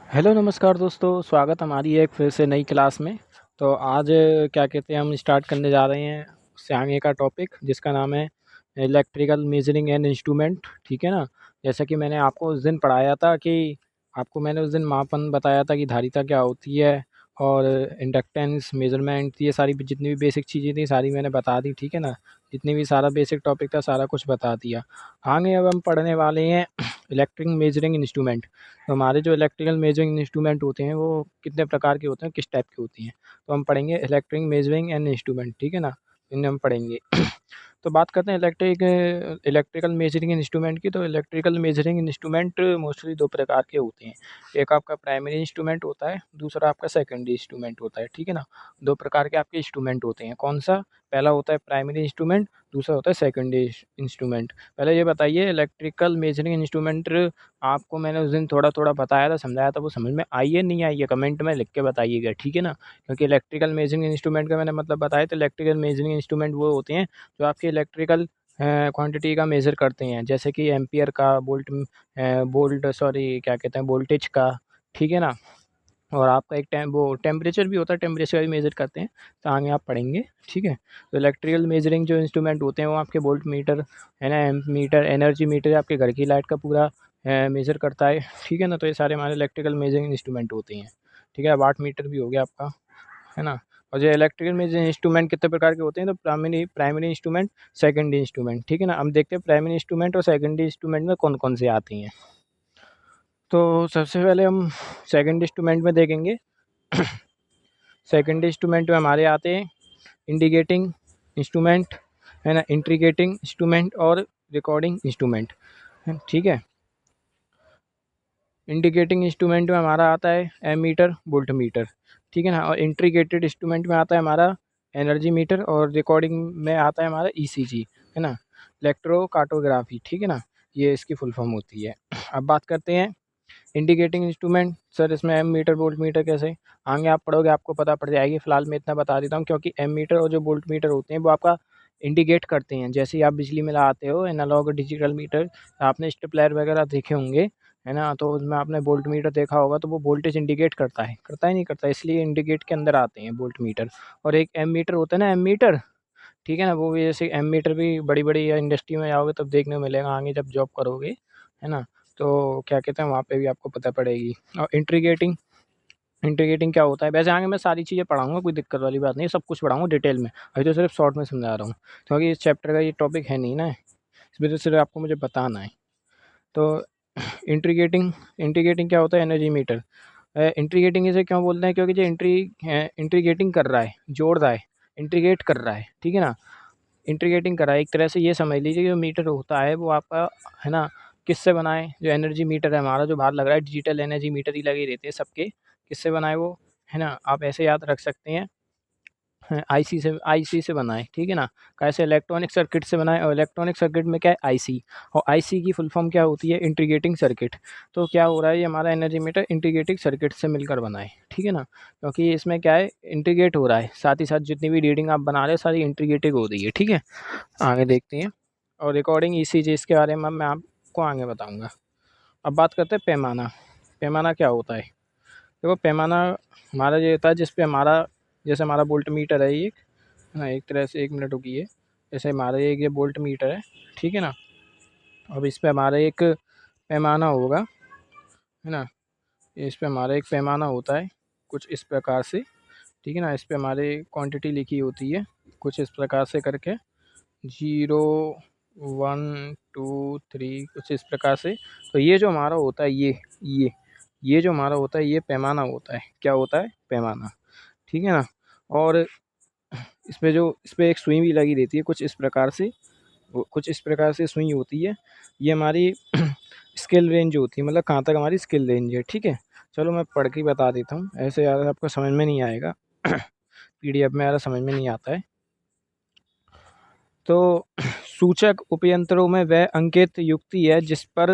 Hello नमस्कार दोस्तों, स्वागत हमारी एक फिर से नई क्लास में। तो आज क्या कहते हैं, हम स्टार्ट करने जा रहे हैं उससे आगे का टॉपिक जिसका नाम है इलेक्ट्रिकल मेजरिंग एंड इंस्ट्रूमेंट। ठीक है ना। जैसा कि मैंने आपको उस दिन पढ़ाया था कि आपको मैंने उस दिन मापन बताया था कि धारिता क्या होती है और इंडक्टेंस मेजरमेंट, ये सारी जितनी भी बेसिक चीज़ें थी सारी मैंने बता दी। ठीक है ना। जितनी भी सारा बेसिक टॉपिक था सारा कुछ बता दिया। आगे अब हम पढ़ने वाले हैं इलेक्ट्रिक मेजरिंग इंस्ट्रूमेंट। तो हमारे जो इलेक्ट्रिकल मेजरिंग इंस्ट्रूमेंट होते हैं वो कितने प्रकार के होते हैं, किस टाइप के होती हैं। तो हम पढ़ेंगे इलेक्ट्रिक मेजरिंग एंड इंस्ट्रूमेंट। ठीक है ना। इन्हें हम पढ़ेंगे। तो बात करते हैं इलेक्ट्रिकल मेजरिंग इंस्ट्रूमेंट की। तो इलेक्ट्रिकल मेजरिंग इंस्ट्रूमेंट मोस्टली दो प्रकार के होते हैं। एक आपका प्राइमरी इंस्ट्रूमेंट होता है, दूसरा आपका सेकेंडरी इंस्ट्रूमेंट होता है। ठीक है ना। दो प्रकार के आपके इंस्ट्रूमेंट होते हैं। कौन सा? पहला होता है प्राइमरी इंस्ट्रूमेंट, दूसरा होता है सेकेंडरी इंस्ट्रूमेंट। पहले ये बताइए, इलेक्ट्रिकल मेजरिंग इंस्ट्रूमेंट आपको मैंने उस दिन थोड़ा-थोड़ा बताया था, समझाया था, वो समझ में आई है, नहीं आई है? कमेंट में लिख के बताइएगा, ठीक है ना? क्योंकि इलेक्ट्रिकल मेजरिंग इंस्ट्रूमेंट का मैंने मतलब बताया, तो इलेक्ट्रिकल मेजरिंग इंस्ट्रूमेंट वो होते हैं जो आपके इलेक्ट्रिकल क्वांटिटी का मेज़र करते हैं, जैसे कि एम्पीयर का, वोल्ट सॉरी क्या कहते हैं, वोल्टेज का। ठीक है ना। और आपका एक टेम्परेचर भी होता है, टेम्परेचर का भी मेज़र करते हैं। तो आगे आप पढ़ेंगे। ठीक है। तो इलेक्ट्रिकल मेजरिंग जो इंस्ट्रूमेंट होते हैं वो आपके वोल्ट मीटर है ना, एम्प मीटर, एनर्जी मीटर, आपके घर की लाइट का पूरा मेज़र करता है। ठीक है ना। तो ये सारे हमारे इलेक्ट्रिकल मेजरिंग इंस्ट्रूमेंट होते हैं। ठीक है। वाट मीटर भी हो गया आपका, है ना। और जो इलेक्ट्रिकल मेजरिंग इंस्ट्रूमेंट कितने प्रकार के होते हैं, तो primary primary instrument, secondary instrument. ठीक है ना। हम देखते हैं प्राइमरी इंस्ट्रूमेंट और सेकेंडरी इंस्ट्रूमेंट में कौन कौन से आते हैं। तो सबसे पहले हम सेकेंडरी इंस्ट्रूमेंट में देखेंगे। सेकेंडरी इंस्ट्रूमेंट में हमारे आते हैं इंडिकेटिंग इंस्ट्रूमेंट, है ना, इंट्रीगेटिंग इंस्ट्रूमेंट और रिकॉर्डिंग इंस्ट्रूमेंट। ठीक है। इंडिकेटिंग इंस्ट्रूमेंट में हमारा आता है एमीटर, वोल्ट मीटर। ठीक है ना। और इंट्रीगेटेड इंस्ट्रूमेंट में आता है हमारा एनर्जी मीटर, और रिकॉर्डिंग में आता है हमारा ईसीजी, है ना, इलेक्ट्रोकार्टोग्राफी। ठीक है ना। ये इसकी फुल फॉर्म होती है। अब बात करते हैं इंडिकेटिंग इंस्ट्रूमेंट। सर इसमें एम मीटर, वोल्ट मीटर कैसे? आगे आप पढ़ोगे आपको पता पड़ जाएगी। फिलहाल मैं इतना बता देता हूँ, क्योंकि एम मीटर और जो वोल्ट मीटर होते हैं वो आपका इंडिकेट करते हैं। जैसे ही आप बिजली में लगाते हो एनालॉग डिजिटल मीटर, आपने स्टेपलर वगैरह देखे होंगे, है ना, तो उसमें आपने वोल्ट मीटर देखा होगा, तो वो वोल्टेज इंडिकेट करता है नहीं करता, इसलिए इंडिकेट के अंदर आते हैं वोल्ट मीटर। और एक एम मीटर होता है ना, एम मीटर। ठीक है ना। वो भी जैसे एम मीटर भी बड़ी बड़ी इंडस्ट्री में जाओगे तब देखने को मिलेगा, आगे जब जॉब करोगे, है ना। तो क्या कहते हैं, वहाँ पे भी आपको पता पड़ेगी। और इंट्रीगेटिंग, इंट्रीगेटिंग क्या होता है? वैसे आगे मैं सारी चीज़ें पढ़ाऊँगा, कोई दिक्कत वाली बात नहीं, सब कुछ पढ़ाऊँगा डिटेल में। अभी तो सिर्फ शॉर्ट में समझा रहा हूँ, क्योंकि इस चैप्टर का ये टॉपिक है नहीं ना, इस वजह से सिर्फ आपको मुझे बताना है। तो इंट्रीगेटिंग, इंट्रीगेटिंग क्या होता है? Energy meter. इंट्रीगेटिंग इसे क्यों बोलते हैं? क्योंकि जो इंट्रीगेटिंग कर रहा है, जोड़ रहा है, इंट्रीगेट कर रहा है। ठीक है ना। इंटीग्रेटिंग करा है। एक तरह से ये समझ लीजिए कि जो मीटर होता है वो आपका, है ना, किससे बना है? जो एनर्जी मीटर है हमारा, जो बाहर लग रहा है, डिजिटल एनर्जी मीटर ही लगे रहते हैं सबके। किससे बना है वो? है ना, आप ऐसे याद रख सकते हैं, आईसी से बना है। ठीक है ना। कैसे? इलेक्ट्रॉनिक सर्किट से बना है, और इलेक्ट्रॉनिक सर्किट में क्या है? आईसी। और आईसी की फुल फॉर्म क्या होती है? Integrating circuit. तो क्या हो रहा है, ये हमारा एनर्जी मीटर इंटीग्रेटिंग सर्किट से मिलकर बना है। ठीक है ना। क्योंकि इसमें क्या है, इंटीग्रेट हो रहा है, साथ ही साथ जितनी भी रीडिंग आप बना रहे हो सारी इंटीग्रेटेड हो रही है। ठीक है। आगे देखते हैं। और रिकॉर्डिंग ईसीजी, इसके बारे में मैं आपको आगे बताऊंगा। अब बात करते हैं पैमाना। पैमाना क्या होता है? देखो पैमाना हमारा ये होता है जिस पे हमारा, जैसे हमारा वोल्ट मीटर है ये, है ना, एक तरह से, एक मिनट रुकिए, जैसे हमारा एक ये वोल्ट मीटर है। ठीक है ना। अब इस पे हमारा एक पैमाना होगा, है ना, इस पे हमारा एक पैमाना होता है कुछ इस प्रकार से। ठीक है ना। इस पे हमारे क्वांटिटी लिखी होती है कुछ इस प्रकार से करके, 0, 1, 2, 3, कुछ इस प्रकार से। तो ये जो हमारा होता है, ये जो हमारा होता है ये पैमाना होता है। क्या होता है? पैमाना। ठीक है ना। और इस पे एक सुई भी लगी रहती है कुछ इस प्रकार से, कुछ इस प्रकार से सुई होती है। ये हमारी स्केल रेंज होती है, मतलब कहाँ तक हमारी स्केल रेंज है। ठीक है। चलो मैं पढ़ के ही बता देता हूँ, ऐसे यार आपको समझ में नहीं आएगा। पीडीएफ में यार समझ में नहीं आता है। तो सूचक उपयंत्रों में वह अंकित युक्ति है जिस पर,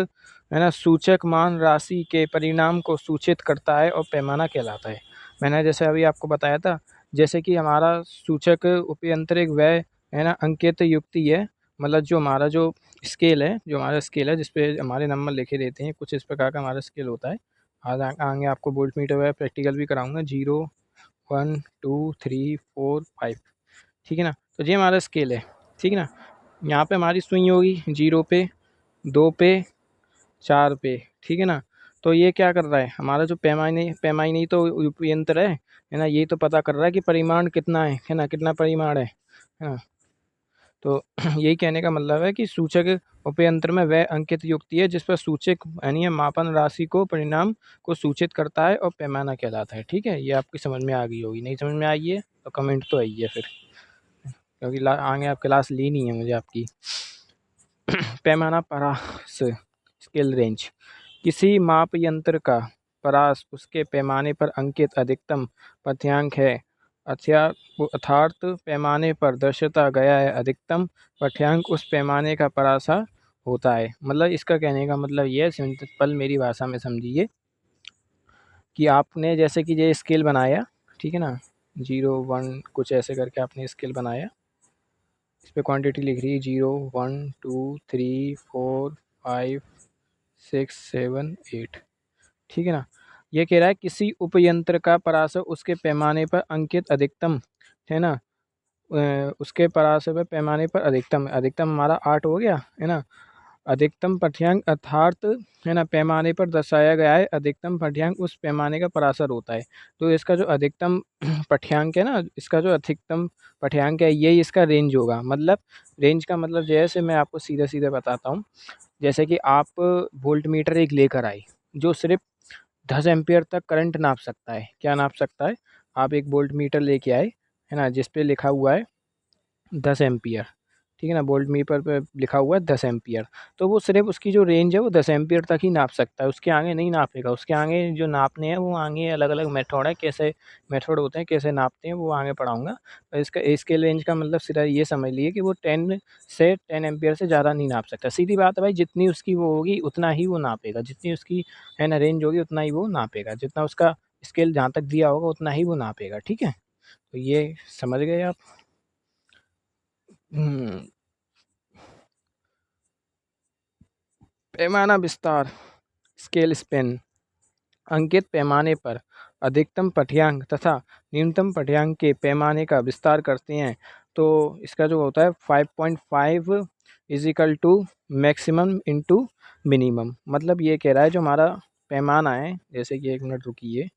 है ना, सूचक मान राशि के परिणाम को सूचित करता है और पैमाना कहलाता है। मैंने जैसे अभी आपको बताया था, जैसे कि हमारा सूचक उपयंत्र एक वह, है ना, अंकित युक्ति है, मतलब जो हमारा जो स्केल है, जो हमारा स्केल है जिस पे हमारे नंबर लिखे रहते हैं, कुछ इस प्रकार का हमारा स्केल होता है। आज आगे आपको वोल्ट मीटर वगैरह प्रैक्टिकल भी कराऊंगा। 0, 1, 2, 3, 4, 5, ठीक है ना। तो ये हमारा स्केल है, ठीक है ना। यहाँ पे हमारी सुई होगी 0 पे, 2 पे, 4 पे, ठीक है ना। तो ये क्या कर रहा है, हमारा जो पैमाने तो उपयंत्र है ना, ये तो पता कर रहा है कि परिमाण कितना है ना, कितना परिमाण है ना। तो यही कहने का मतलब है कि सूचक उपयंत्र में वह अंकित युक्ति है जिस पर सूचक यानी मापन राशि को परिणाम को सूचित करता है और पैमाना कहलाता है। ठीक है, ये आपकी समझ में आ गई होगी। नहीं समझ में आई है तो कमेंट तो आई है फिर, क्योंकि आगे आप क्लास ली नहीं है मुझे आपकी। पैमाना परास, स्केल रेंज, किसी माप यंत्र का परास उसके पैमाने पर अंकित अधिकतम पाठ्यांक है, अर्थात पैमाने पर दर्शाता गया है अधिकतम पाठ्यांक उस पैमाने का परासा होता है। मतलब इसका कहने का मतलब ये है, सिंपल मेरी भाषा में समझिए कि आपने जैसे कि ये स्केल बनाया, ठीक है ना, 0, 1 कुछ ऐसे करके आपने स्केल बनाया, इस पर क्वांटिटी लिख रही है 0, 1, 2, 3, 4, 5, 6, 7, 8, ठीक है ना। ये कह रहा है किसी उपयंत्र का परास उसके पैमाने पर अंकित अधिकतम है ना, उसके परास पर पैमाने पर अधिकतम, अधिकतम हमारा 8 हो गया है ना। अधिकतम पाठ्यांक अर्थात है ना पैमाने पर दर्शाया गया है अधिकतम पाठ्यांक उस पैमाने का परासर होता है। तो इसका जो अधिकतम पाठ्यांक है ना, इसका जो अधिकतम पाठ्यांक है यही इसका रेंज होगा। मतलब रेंज का मतलब जैसे मैं आपको सीधे सीधे बताता हूँ, जैसे कि आप वोल्ट मीटर एक लेकर आए जो सिर्फ 10 एम्पियर तक करंट नाप सकता है। क्या नाप सकता है, आप एक वोल्ट मीटर लेके आए है ना, जिस पे लिखा हुआ है 10 एम्पियर, ठीक है ना, वोल्ट मीटर पे लिखा हुआ है 10 एम्पियर। तो वो सिर्फ उसकी जो रेंज है वो 10 एम्पियर तक ही नाप सकता है, उसके आगे नहीं नापेगा। उसके आगे जो नापने हैं वो आगे अलग अलग मेथड है, कैसे मेथड होते हैं, कैसे नापते हैं वो आगे पढ़ाऊँगा। और इसका स्केल रेंज का मतलब सीधा ये समझ लिए कि वो 10 से 10 एम्पियर से ज़्यादा नहीं नाप सकता। सीधी बात है भाई, जितनी उसकी वो होगी उतना ही वो नापेगा, जितनी उसकी है ना रेंज होगी उतना ही वो नापेगा, जितना उसका स्केल जहाँ तक दिया होगा उतना ही वो नापेगा। ठीक है, तो ये समझ गए आप। पैमाना विस्तार, स्केल स्पेन, अंकित पैमाने पर अधिकतम पाठ्यांक तथा न्यूनतम पाठ्यांक के पैमाने का विस्तार करते हैं। तो इसका जो होता है 5.5 is equal to maximum into minimum. मतलब ये कह रहा है जो हमारा पैमाना है, जैसे कि 1 मिनट रुकिए,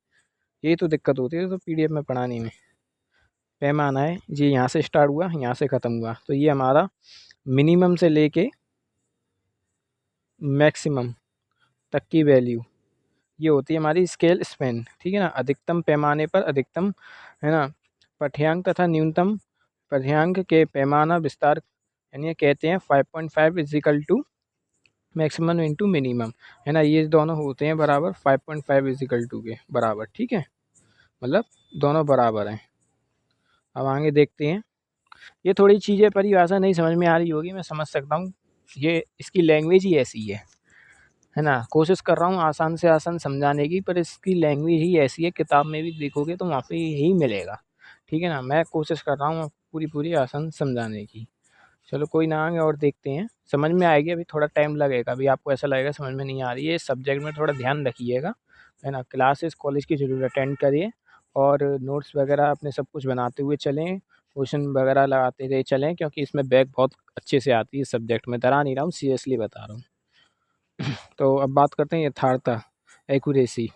यही तो दिक्कत होती है तो पीडीएफ में पढ़ाने में। पैमाना है जी, यहाँ से स्टार्ट हुआ यहाँ से ख़त्म हुआ, तो ये हमारा मिनिमम से लेके मैक्सिमम तक की वैल्यू ये होती है हमारी स्केल स्पेन। ठीक है ना, अधिकतम पैमाने पर अधिकतम है ना पाठ्यांक तथा न्यूनतम पाठ्यांक के पैमाना विस्तार यानी कहते हैं 5.5 is equal to maximum into minimum, है ना। ये दोनों होते हैं बराबर 5.5 इज इक्वल टू के बराबर। ठीक है, मतलब दोनों बराबर हैं। अब आगे देखते हैं, ये थोड़ी चीज़ें परिभाषा नहीं समझ में आ रही होगी, मैं समझ सकता हूँ, ये इसकी लैंग्वेज ही ऐसी है ना। कोशिश कर रहा हूँ आसान से आसान समझाने की, पर इसकी लैंग्वेज ही ऐसी है, किताब में भी देखोगे तो वहाँ पे यही मिलेगा। ठीक है ना, मैं कोशिश कर रहा हूँ पूरी आसान समझाने की। चलो कोई ना, आगे और देखते हैं, समझ में आएगी। अभी थोड़ा टाइम लगेगा, अभी आपको ऐसा लगेगा समझ में नहीं आ रही है। इस सब्जेक्ट में थोड़ा ध्यान रखिएगा, है ना। क्लासेस कॉलेज की ज़रूर अटेंड करिए और नोट्स वगैरह अपने सब कुछ बनाते हुए चलें, क्वेश्चन वगैरह लगाते रहे चलें, क्योंकि इसमें बैक बहुत अच्छे से आती है। इस सब्जेक्ट में डरा नहीं रहा हूँ, सीरियसली बता रहा हूँ। तो अब बात करते हैं यथार्थता, एक्यूरेसी।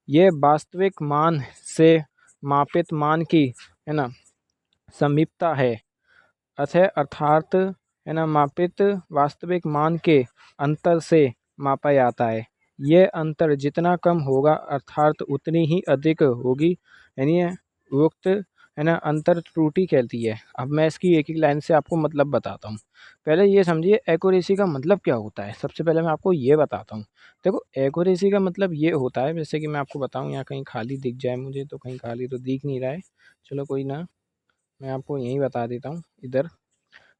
ये वास्तविक मान से मापित मान की है ना समीपता है, अर्थात है ना मापित वास्तविक मान के अंतर से मापा जाता है। ये अंतर जितना कम होगा अर्थात उतनी ही अधिक होगी, यानी उक्त है ना अंतर त्रुटि कहती है। अब मैं इसकी एक एक लाइन से आपको मतलब बताता हूँ। पहले ये समझिए एक्यूरेसी का मतलब क्या होता है। सबसे पहले मैं आपको ये बताता हूँ। देखो, एक्यूरेसी का मतलब ये होता है, जैसे कि मैं आपको बताऊँ, यहाँ कहीं खाली दिख जाए मुझे, तो कहीं खाली तो दिख नहीं रहा है, चलो कोई ना, मैं आपको यहीं बता देता हूँ इधर।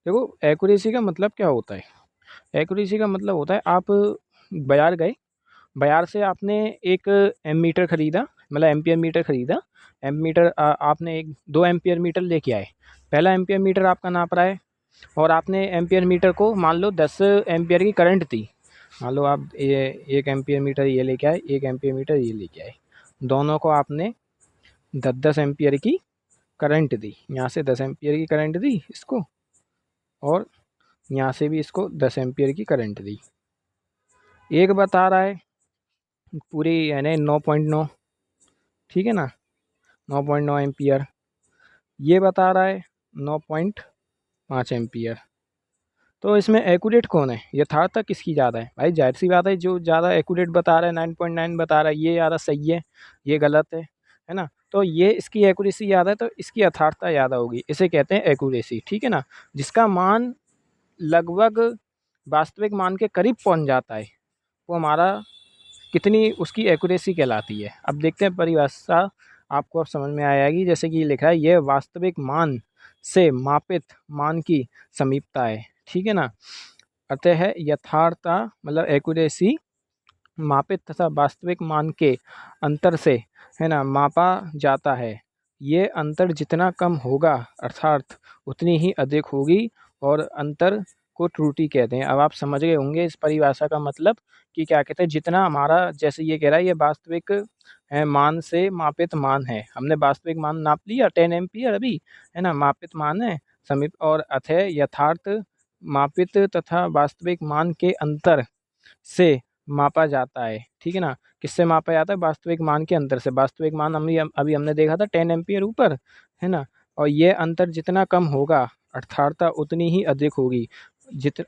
देखो, एक्यूरेसी का मतलब क्या होता है। एक्यूरेसी का मतलब होता है, आप बाज़ार गए, बाज़ार से आपने एक एमीटर ख़रीदा, मतलब एम्पियर मीटर ख़रीदा। एमीटर आपने एक 2 एम्पियर मीटर लेके आए। पहला एम्पियर मीटर आपका नाप रहा है और आपने एम्पियर मीटर को मान लो 10 एम्पियर की करंट थी, मान लो आप ये 1 एम्पीयर मीटर ये लेके आए, 1 एम्पीयर मीटर ये लेके आए, दोनों को आपने 10-10 एम्पीयर की करंट दी, यहाँ से 10 एम्पीयर की करंट दी इसको, और यहाँ से भी इसको 10 एम्पीयर की करंट दी। एक बता रहा है पूरी यानी 9.9, ठीक है ना, 9.9 एम्पीयर। ये बता रहा है 9.5 एम्पीयर। तो इसमें एक्यूरेट कौन है, यथार्थता किसकी ज़्यादा है? भाई जाहिर सी बात है जो ज़्यादा एक्यूरेट बता रहा है 9.9 बता रहा है ये ज़्यादा सही है गलत है ना। तो ये इसकी एक्यूरेसी ज़्यादा है तो इसकी यथार्थता ज़्यादा होगी, इसे कहते हैं एक्यूरेसी, ठीक है ना। जिसका मान लगभग वास्तविक मान के करीब पहुंच जाता है वो हमारा कितनी उसकी एक्यूरेसी कहलाती है। अब देखते हैं परिभाषा, आपको अब समझ में आएगी। जैसे कि लिखा है यह वास्तविक मान से मापित मान की समीपता है, ठीक है ना। अतः यथार्थता मतलब एक्यूरेसी मापित तथा वास्तविक मान के अंतर से है ना मापा जाता है। ये अंतर जितना कम होगा अर्थात उतनी ही अधिक होगी, और अंतर को त्रुटि कहते हैं। अब आप समझ गए होंगे इस परिभाषा का मतलब कि क्या कहते हैं। जितना हमारा जैसे ये कह रहा है ये वास्तविक मान से मापित मान है, हमने वास्तविक मान नाप लिया 10 एम्पीयर अभी, है ना, मापित मान है समीप, और अतः यथार्थ मापित तथा वास्तविक मान के अंतर से मापा जाता है, ठीक है ना। किससे मापा जाता है? वास्तविक मान के अंतर से। वास्तविक मान अभी हमने देखा था 10 एम्पीयर ऊपर, है ना, और ये अंतर जितना कम होगा अर्थार्थता उतनी ही अधिक होगी,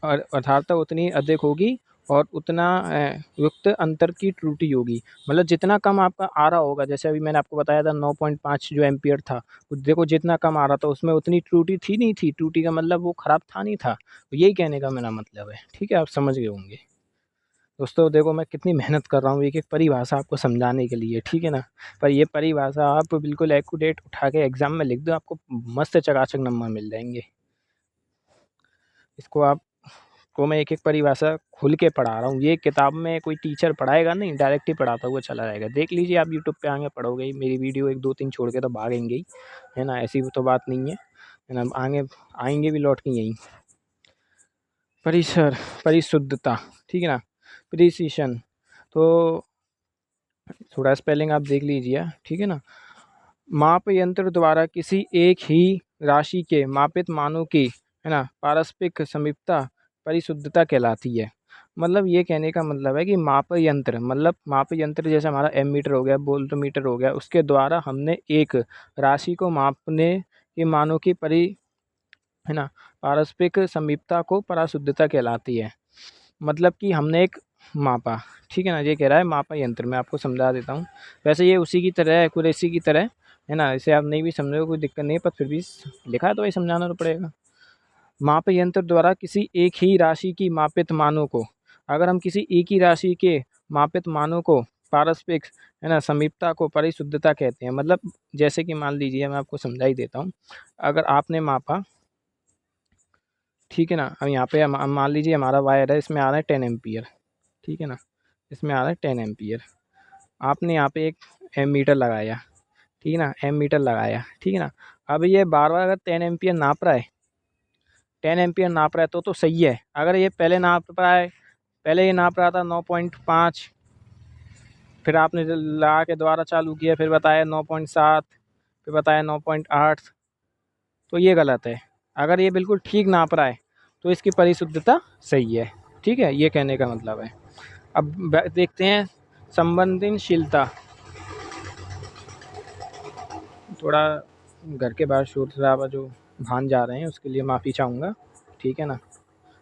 अर्थार्थता उतनी ही अधिक होगी, और उतना युक्त अंतर की त्रुटि होगी। मतलब जितना कम आपका आ रहा होगा, जैसे अभी मैंने आपको बताया था 9.5 जो एम्पीयर था, देखो जितना कम आ रहा था उसमें उतनी त्रुटि थी नहीं थी, त्रुटि का मतलब वो खराब था नहीं था, तो यही कहने का मेरा मतलब है, ठीक है, आप समझ गए होंगे। दोस्तों देखो मैं कितनी मेहनत कर रहा हूँ एक एक परिभाषा आपको समझाने के लिए, ठीक है ना। पर ये परिभाषा आप बिल्कुल एक्यूरेट उठा के एग्जाम में लिख दो, आपको मस्त चकाचक नंबर मिल जाएंगे। इसको आप को मैं एक एक परिभाषा खुल के पढ़ा रहा हूँ, ये किताब में कोई टीचर पढ़ाएगा नहीं, डायरेक्ट ही पढ़ाता हुआ चला जाएगा। देख लीजिए आप यूट्यूब पे आगे पढ़ोगे ही, मेरी वीडियो 1-2-3 छोड़ के तो भागेंगे ही, है ना, ऐसी तो बात नहीं है ना, आगे आएंगे भी लौट के यहीं। परिसर परिशुद्धता, ठीक है ना, प्रिसिशन, तो थोड़ा स्पेलिंग आप देख लीजिए, ठीक है ना। माप यंत्र द्वारा किसी एक ही राशि के मापित मानों की, है ना, पारस्परिक समीपता परिशुद्धता कहलाती है। मतलब ये कहने का मतलब है कि माप यंत्र, मतलब माप यंत्र जैसे हमारा एमीटर हो गया, वोल्टमीटर हो गया, उसके द्वारा हमने एक राशि को मापने के मानों की है ना पारस्परिक समीपता को पारशुद्धता कहलाती है। मतलब कि हमने एक मापा, ठीक है ना, ये कह रहा है मापा यंत्र, मैं आपको समझा देता हूँ। वैसे ये उसी की तरह है, एक्यूरेसी की तरह है ना, इसे आप नहीं भी समझोगे कोई दिक्कत नहीं है, पर फिर भी लिखा है तो वही समझाना तो पड़ेगा। माप यंत्र द्वारा किसी एक ही राशि की मापित मानों को, अगर हम किसी एक ही राशि के मापित मानों को पारस्परिक, है ना, समीपता को परिशुद्धता कहते हैं। मतलब जैसे कि मान लीजिए मैं आपको समझा ही देता हूँ, अगर आपने मापा, ठीक है ना, अब यहाँ पे मान लीजिए हमारा वायर है, इसमें आ रहा है 10 एम्पीयर, ठीक है ना, इसमें आ रहा है 10 एम्पीयर। आपने यहाँ पे एक एमीटर लगाया, ठीक है ना, एमीटर लगाया, ठीक है ना। अब ये बार बार अगर 10 एम्पीयर नाप रहा है, 10 एम्पीयर नाप रहा है तो सही है। अगर ये पहले नाप रहा है, पहले ये नाप रहा था 9.5, फिर आपने लगा के दोबारा चालू किया, फिर बताया 9.7, फिर बताया 9.8, तो ये गलत है। अगर ये बिल्कुल ठीक नाप रहा है तो इसकी परिशुद्धता सही है, ठीक है, ये कहने का मतलब है। अब देखते हैं संवेदनशीलता। थोड़ा घर के बाहर शोर शराबा जो भान जा रहे हैं उसके लिए माफ़ी चाहूँगा, ठीक है ना।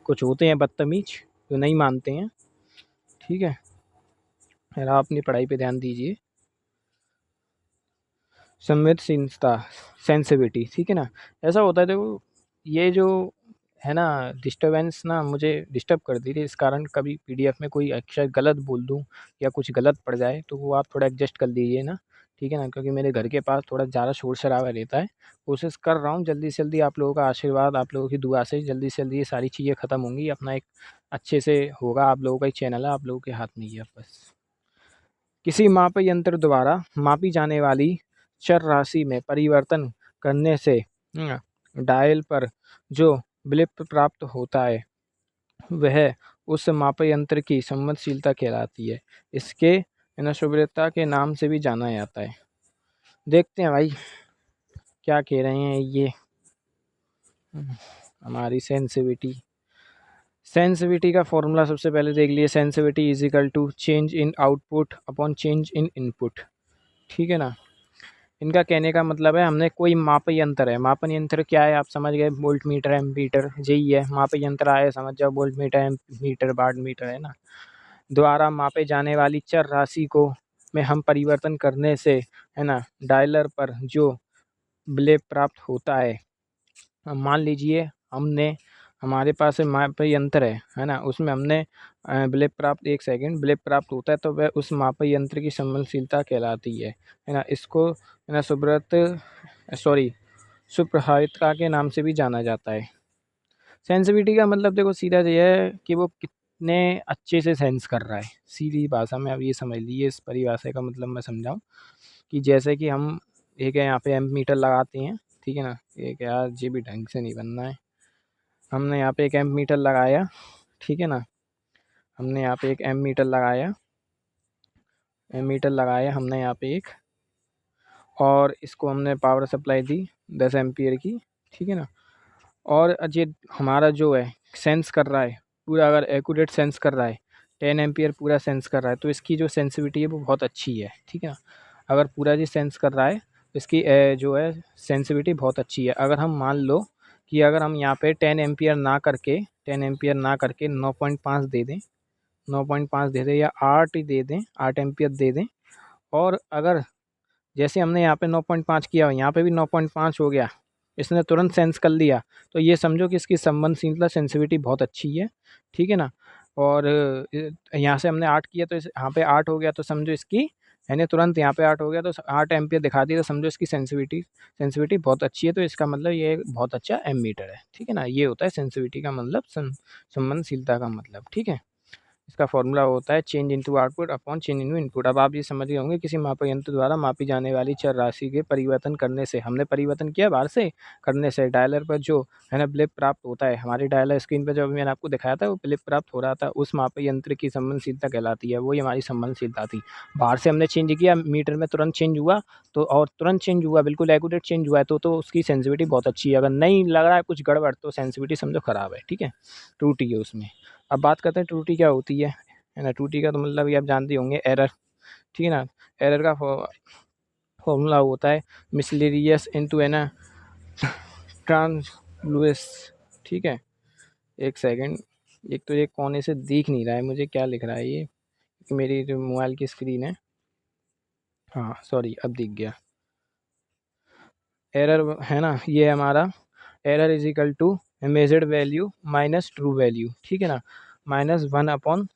कुछ होते हैं बदतमीज जो नहीं मानते हैं, ठीक है। फिर आप अपनी पढ़ाई पे ध्यान दीजिए। संवेदनशीलता, सेंसिटिविटी, ठीक है ना। ऐसा होता है देखो, ये जो है ना डिस्टर्बेंस ना मुझे डिस्टर्ब कर दी थी, इस कारण कभी पीडीएफ में कोई अक्षर गलत बोल दूँ या कुछ गलत पड़ जाए तो वो आप थोड़ा एडजस्ट कर लीजिए ना, ठीक है ना। क्योंकि मेरे घर के पास थोड़ा ज़्यादा शोर शराबा रहता है। कोशिश कर रहा हूँ जल्दी से जल्दी, आप लोगों का आशीर्वाद, आप लोगों की दुआ से जल्दी ये सारी चीज़ें ख़त्म होंगी, अपना एक अच्छे से होगा। आप लोगों का एक चैनल है, आप लोगों के हाथ में ही है बस। किसी माप यंत्र द्वारा मापी जाने वाली चर राशि में परिवर्तन करने से डायल पर जो ब्लिप प्राप्त होता है वह उस माप यंत्र की संवेदनशीलता कहलाती है। इसके शुभ्रता के नाम से भी जाना जाता है। देखते हैं भाई क्या कह रहे हैं ये हमारी सेंसिटिविटी का फॉर्मूला सबसे पहले देख लिए। Sensitivity is equal to change in output upon change in input. ठीक है ना। इनका कहने का मतलब है हमने कोई मापन यंत्र है, मापन यंत्र क्या है आप समझ गए, वोल्ट मीटर एम्पीटर यही है। मापन यंत्र आए समझ जाओ, वोल्ट मीटर एम्पीटर वाट मीटर है ना। द्वारा मापे जाने वाली चर राशि को में हम परिवर्तन करने से है ना डायलर पर जो विलेप प्राप्त होता है। मान लीजिए हमने हमारे पास माप यंत्र है ना, उसमें हमने विलेप प्राप्त, एक सेकंड, विलेप प्राप्त होता है तो वह उस माप यंत्र की संवेदनशीलता कहलाती है ना। इसको है ना सुप्रभावितता के नाम से भी जाना जाता है। सेंसिटिविटी का मतलब देखो सीधा ये है कि वो कितने अच्छे से सेंस कर रहा है। सीधी भाषा में अब ये समझ लीजिए, इस परिभाषा का मतलब मैं समझाऊँ कि जैसे कि हम एक यहाँ पे एम्प मीटर लगाते हैं, ठीक है ना। एक यार ये भी ढंग से नहीं बनना है। हमने यहाँ पे एक एम्प मीटर लगाया, ठीक है ना। हमने यहाँ पे एक एम्प मीटर लगाया हमने यहाँ पे एक, और इसको हमने पावर सप्लाई दी 10 एम्पियर की, ठीक है ना। और ये हमारा जो है सेंस कर रहा है पूरा, अगर एक्यूरेट सेंस कर रहा है 10 एम्पियर पूरा सेंस कर रहा है तो इसकी जो सेंसिटिविटी है वो बहुत अच्छी है, ठीक है ना। अगर पूरा जी सेंस कर रहा है तो इसकी जो है सेंसिटिविटी बहुत अच्छी है। अगर हम मान लो कि अगर हम यहाँ पे 10 एम्पियर ना करके 9.5 दे दें, 9.5 दे दें या 8 ही दे दें, 8 एम्पियर दे दें, और अगर जैसे हमने यहाँ पे 9.5 किया, यहाँ पे भी 9.5 हो गया, इसने तुरंत सेंस कर लिया, तो ये समझो कि इसकी संवेदनशीलता सेंसिटिविटी बहुत अच्छी है, ठीक है ना। और यहाँ से हमने 8 किया तो इस यहाँ पे 8 हो गया, तो समझो इसकी यानी तुरंत यहाँ पे 8 हो गया तो 8 एम्पियर दिखा दिया, तो समझो इसकी सेंसिटिविटी बहुत अच्छी है। तो इसका मतलब ये बहुत अच्छा एमीटर है, ठीक है ना। ये होता है सेंसिटिविटी का मतलब, संवेदनशीलता का मतलब, ठीक है। इसका फॉर्मूला होता है change into output upon change into input. अब आप ये समझ गए होंगे किसी मापक यंत्र द्वारा मापी जाने वाली चर राशि के परिवर्तन करने से, हमने परिवर्तन किया बाहर से करने से डायलर पर जो है ना ब्लिप प्राप्त होता है। हमारी डायलर स्क्रीन पर जो अभी मैंने आपको दिखाया था वो ब्लिप प्राप्त हो रहा था, उस मापक यंत्र की संवेदनशीलता कहलाती है। वही हमारी संवेदनशीलता थी। बाहर से हमने चेंज किया, मीटर में तुरंत चेंज हुआ, तो और तुरंत चेंज हुआ, बिल्कुल एक्यूरेट चेंज हुआ है, तो उसकी सेंसिटिविटी बहुत अच्छी है। अगर नहीं लग रहा है कुछ गड़बड़ तो सेंसिटिविटी समझो खराब है, ठीक है, त्रुटि है उसमें। अब बात करते हैं त्रुटि क्या होती है ना। त्रुटि का तो मतलब ये आप जानते होंगे, एरर, ठीक है ना। एरर का फॉर्मूला होता है मिसलेरियस इनटू है ना ट्रांसलुएस, ठीक है। एक सेकंड, एक तो ये कोने से दिख नहीं रहा है मुझे क्या लिख रहा है ये, मेरी जो मोबाइल की स्क्रीन है, हाँ सॉरी अब दिख गया। एरर है ना, ये हमारा error is equal to measured value minus true value, ठीक है ना, -1 अपॉन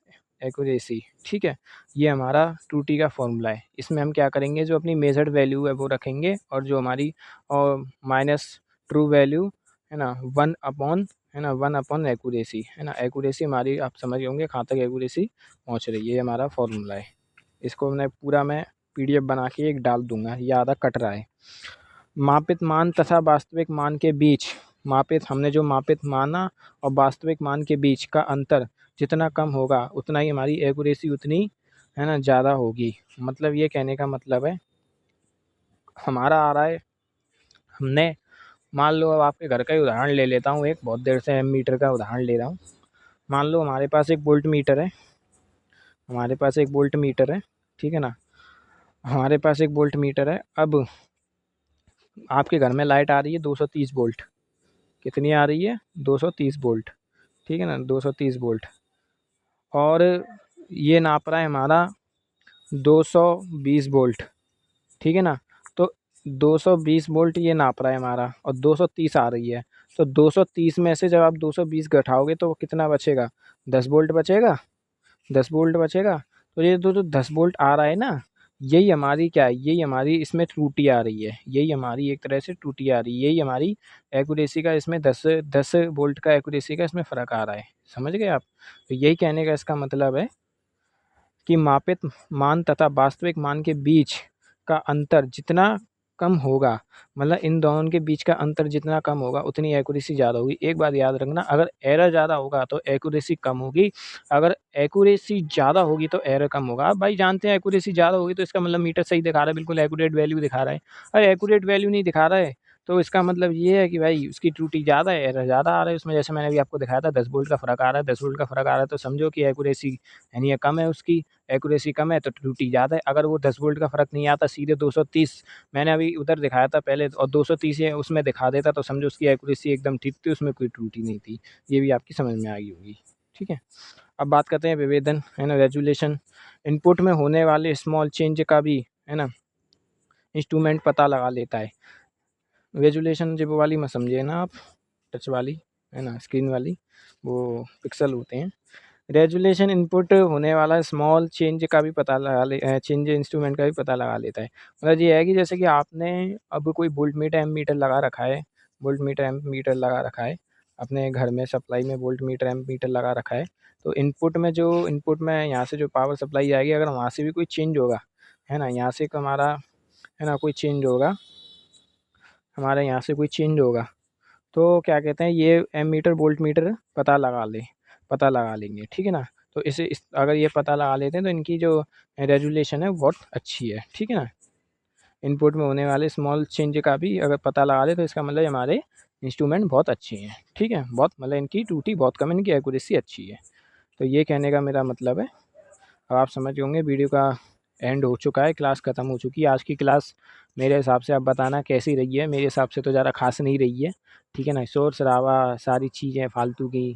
एक्यूरेसी, ठीक है। ये हमारा त्रुटि का फॉर्मूला है। इसमें हम क्या करेंगे, जो अपनी मेजर्ड वैल्यू है वो रखेंगे, और जो हमारी और माइनस ट्रू वैल्यू है ना 1 अपॉन एक्यूरेसी है ना। एक्यूरेसी हमारी आप समझ होंगे कहाँ तक एक्यूरेसी पहुँच रही है, ये हमारा फॉर्मूला है। इसको मैं PDF बना के एक डाल दूंगा, ये आधा कट रहा है। मापित मान तथा वास्तविक मान के बीच, हमने जो मापित माना और वास्तविक मान के बीच का अंतर जितना कम होगा उतना ही हमारी एक्यूरेसी उतनी है ना ज़्यादा होगी। मतलब ये कहने का मतलब है, हमारा आ रहा है, हमने मान लो, अब आपके घर का ही उदाहरण ले लेता हूँ, एक बहुत देर से एमीटर का उदाहरण ले रहा हूँ। मान लो हमारे पास एक वोल्ट मीटर है, ठीक है ना। हमारे पास एक वोल्ट मीटर है। अब आपके घर में लाइट आ रही है 230 वोल्ट, कितनी आ रही है 230 वोल्ट, ठीक है ना, 230 वोल्ट। और ये नाप रहा है हमारा 220 वोल्ट, ठीक है ना। तो 220 वोल्ट ये नाप रहा है हमारा, और 230 आ रही है। तो 230 में से जब आप 220 घटाओगे तो कितना बचेगा, 10 वोल्ट बचेगा, 10 वोल्ट बचेगा। तो ये जो 10 वोल्ट आ रहा है ना, यही हमारी क्या है, यही हमारी इसमें त्रुटि आ रही है, यही हमारी एक तरह से त्रुटि आ रही है, यही हमारी एक्यूरेसी का इसमें 10 वोल्ट का एक्यूरेसी का इसमें फ़र्क आ रहा है। समझ गए आप। तो यही कहने का इसका मतलब है कि मापित मान तथा वास्तविक मान के बीच का अंतर जितना कम होगा, मतलब इन दोनों के बीच का अंतर जितना कम होगा उतनी एक्यूरेसी ज़्यादा होगी। एक बात याद रखना, अगर एरर ज़्यादा होगा तो एक्यूरेसी कम होगी, अगर एक्यूरेसी ज़्यादा होगी तो एरर कम होगा। आप भाई जानते हैं एक्यूरेसी ज़्यादा होगी तो इसका मतलब मीटर सही दिखा रहा है, बिल्कुल एक्यूरेट वैल्यू दिखा रहा है। अगर एक्यूरेट वैल्यू नहीं दिखा रहा है तो इसका मतलब ये है कि भाई उसकी त्रुटि ज़्यादा है, एरर ज़्यादा आ रहा है उसमें। जैसे मैंने अभी आपको दिखाया था 10 वोल्ट का फ़र्क आ रहा है, 10 वोल्ट का फ़र्क आ रहा है तो समझो कि एक्यूरेसी यानी ये कम है उसकी, एक्यूरेसी कम है तो त्रुटि ज़्यादा है। अगर वो 10 वोल्ट का फ़र्क नहीं आता, सीधे 230 मैंने अभी उधर दिखाया था पहले और 230 ये उसमें दिखा देता तो समझो उसकी एक्यूरेसी एकदम ठीक थी, उसमें कोई त्रुटि नहीं थी। ये भी आपकी समझ में आ गई होगी, ठीक है। अब बात करते हैं विभेदन, है ना, रेजुलेशन। इनपुट में होने वाले स्मॉल चेंज का भी, है ना, इंस्ट्रूमेंट पता लगा लेता है। रेजुलेशन जब वो वाली मत समझिए ना आप, टच वाली, है ना, स्क्रीन वाली, वो पिक्सल होते हैं। रेजुलेशन इनपुट होने वाला स्मॉल चेंज का भी पता लगा ले, चेंज इंस्ट्रूमेंट का भी पता लगा लेता है। मतलब ये है कि जैसे कि आपने अब कोई वोल्टमीटर एमीटर लगा रखा है, वोल्टमीटर एमीटर लगा रखा है अपने घर में, सप्लाई में वोल्टमीटर एमीटर लगा रखा है, तो इनपुट में यहाँ से जो पावर सप्लाई आएगी, अगर वहाँ से भी कोई चेंज होगा, है ना, यहाँ से हमारा, है ना, कोई चेंज होगा, हमारे यहाँ से कोई चेंज होगा तो क्या कहते हैं, ये एमीटर वोल्टमीटर पता लगा लेंगे, ठीक है ना। तो अगर ये पता लगा लेते हैं तो इनकी जो रेजुलेशन है वो बहुत अच्छी है, ठीक है ना। इनपुट में होने वाले स्मॉल चेंज का भी अगर पता लगा ले तो इसका मतलब हमारे इंस्ट्रूमेंट बहुत अच्छे हैं, ठीक है, बहुत, मतलब इनकी त्रुटि बहुत कम है, इनकी एक्यूरेसी अच्छी है। तो ये कहने का मेरा मतलब है। अब आप समझ गए होंगे, वीडियो का एंड हो चुका है, क्लास ख़त्म हो चुकी है। आज की क्लास मेरे हिसाब से आप बताना कैसी रही है, मेरे हिसाब से तो ज़्यादा खास नहीं रही है, ठीक है ना। शोर शराबा सारी चीज़ें फालतू की,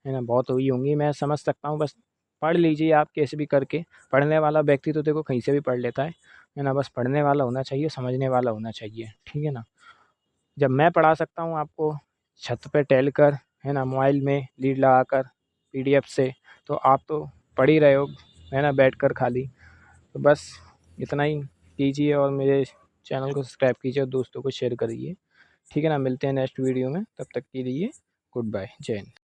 है ना, बहुत हुई होंगी, मैं समझ सकता हूँ। बस पढ़ लीजिए आप कैसे भी करके, पढ़ने वाला व्यक्ति तो देखो कहीं से भी पढ़ लेता है ना, बस पढ़ने वाला होना चाहिए, समझने वाला होना चाहिए, ठीक है ना। जब मैं पढ़ा सकता हूँ आपको छत पे टहल कर, है ना, मोबाइल में लीड लगाकर पीडीएफ से, तो आप तो पढ़ ही रहे हो, है ना, बैठकर खाली। तो बस इतना ही कीजिए और मेरे चैनल को सब्सक्राइब कीजिए और दोस्तों को शेयर करिए, ठीक है ना। मिलते हैं नेक्स्ट वीडियो में, तब तक के लिए गुड बाय, जय हिंद।